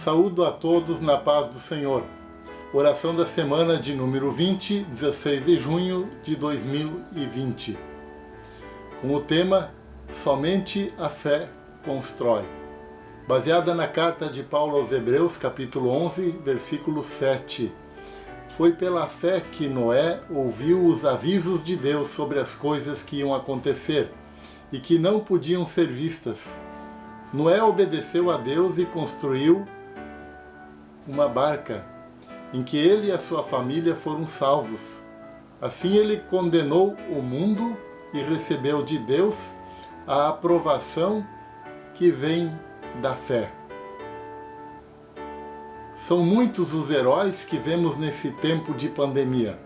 Saúdo a todos na paz do Senhor. Oração da semana de número 20, 16 de junho de 2020. Com o tema Somente a fé constrói. Baseada na carta de Paulo aos Hebreus, capítulo 11, versículo 7. Foi pela fé que Noé ouviu os avisos de Deus sobre as coisas que iam acontecer e que não podiam ser vistas. Noé obedeceu a Deus e construiu uma barca, em que ele e a sua família foram salvos. Assim ele condenou o mundo e recebeu de Deus a aprovação que vem da fé. São muitos os heróis que vemos nesse tempo de pandemia.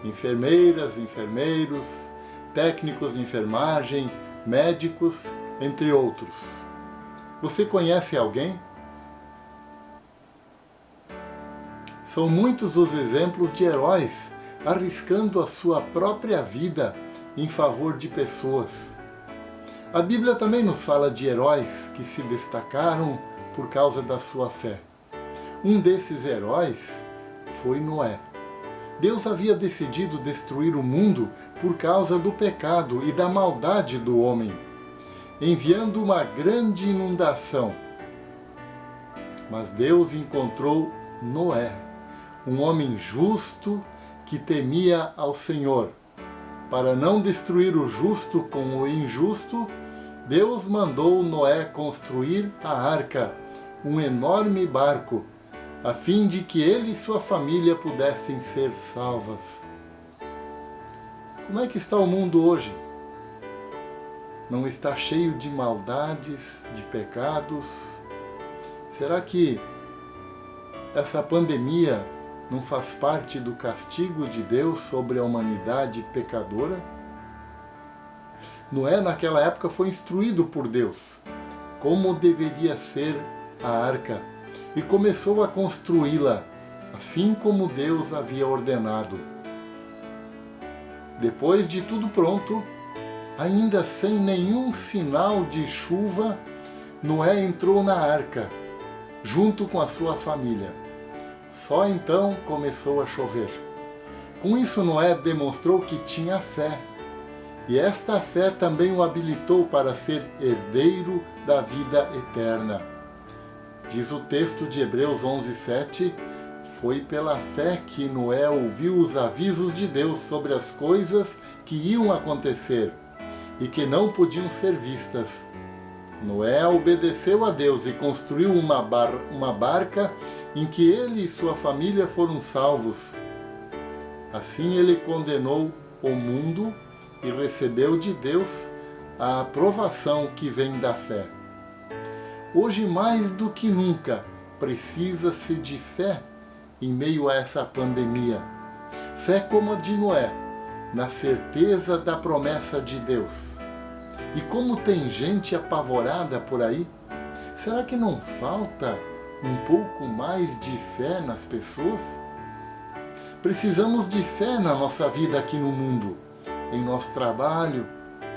Enfermeiras, enfermeiros, técnicos de enfermagem, médicos, entre outros. Você conhece alguém? São muitos os exemplos de heróis arriscando a sua própria vida em favor de pessoas. A Bíblia também nos fala de heróis que se destacaram por causa da sua fé. Um desses heróis foi Noé. Deus havia decidido destruir o mundo por causa do pecado e da maldade do homem, enviando uma grande inundação. Mas Deus encontrou Noé, um homem justo que temia ao Senhor. Para não destruir o justo com o injusto, Deus mandou Noé construir a arca, um enorme barco, a fim de que ele e sua família pudessem ser salvas. Como é que está o mundo hoje? Não está cheio de maldades, de pecados? Será que essa pandemia não faz parte do castigo de Deus sobre a humanidade pecadora? Noé, naquela época, foi instruído por Deus como deveria ser a arca e começou a construí-la, assim como Deus havia ordenado. Depois de tudo pronto, ainda sem nenhum sinal de chuva, Noé entrou na arca, junto com a sua família. Só então começou a chover. Com isso, Noé demonstrou que tinha fé. E esta fé também o habilitou para ser herdeiro da vida eterna. Diz o texto de Hebreus 11:7, foi pela fé que Noé ouviu os avisos de Deus sobre as coisas que iam acontecer e que não podiam ser vistas. Noé obedeceu a Deus e construiu uma barca em que ele e sua família foram salvos. Assim ele condenou o mundo e recebeu de Deus a aprovação que vem da fé. Hoje, mais do que nunca, precisa-se de fé em meio a essa pandemia. Fé como a de Noé, na certeza da promessa de Deus. E como tem gente apavorada por aí, será que não falta um pouco mais de fé nas pessoas? Precisamos de fé na nossa vida aqui no mundo, em nosso trabalho,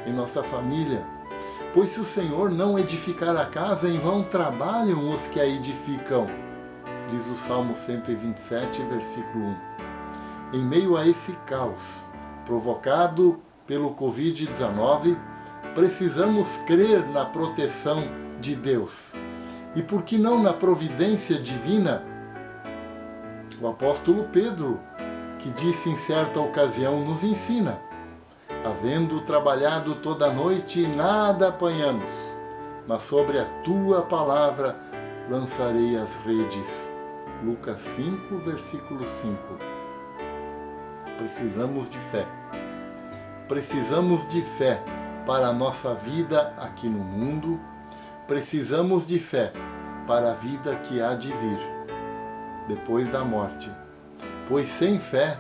em nossa família. Pois se o Senhor não edificar a casa, em vão trabalham os que a edificam. Diz o Salmo 127, versículo 1. Em meio a esse caos provocado pelo Covid-19, precisamos crer na proteção de Deus. E por que não na providência divina? O apóstolo Pedro, que disse em certa ocasião, nos ensina: havendo trabalhado toda a noite, nada apanhamos, mas sobre a tua palavra lançarei as redes. Lucas 5, versículo 5. Precisamos de fé. Precisamos de fé para a nossa vida aqui no mundo. Precisamos de fé para a vida que há de vir, depois da morte. Pois sem fé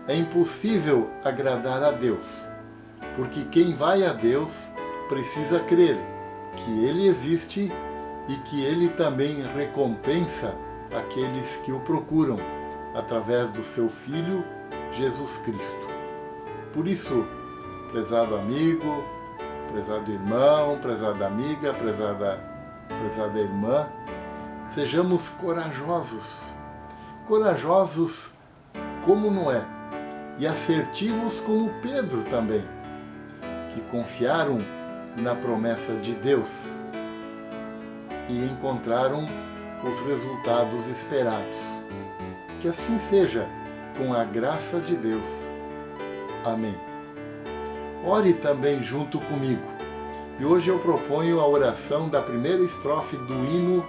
é impossível agradar a Deus, porque quem vai a Deus precisa crer que Ele existe e que Ele também recompensa aqueles que o procuram através do seu Filho, Jesus Cristo. Por isso, prezado amigo, prezado irmão, prezada amiga, prezada irmã, sejamos corajosos, corajosos como Noé e assertivos como Pedro também, que confiaram na promessa de Deus e encontraram os resultados esperados. Que assim seja, com a graça de Deus. Amém. Ore também junto comigo. E hoje eu proponho a oração da primeira estrofe do hino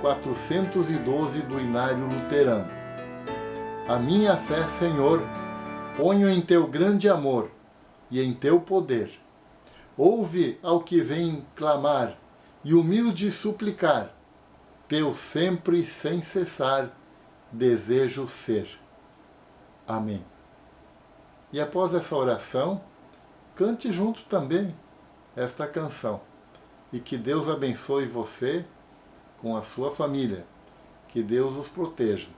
412 do Inário Luterano. A minha fé, Senhor, ponho em teu grande amor e em teu poder. Ouve ao que vem clamar e humilde suplicar. Teu sempre sem cessar desejo ser. Amém. E após essa oração, cante junto também esta canção. E que Deus abençoe você com a sua família. Que Deus os proteja.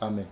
Amém.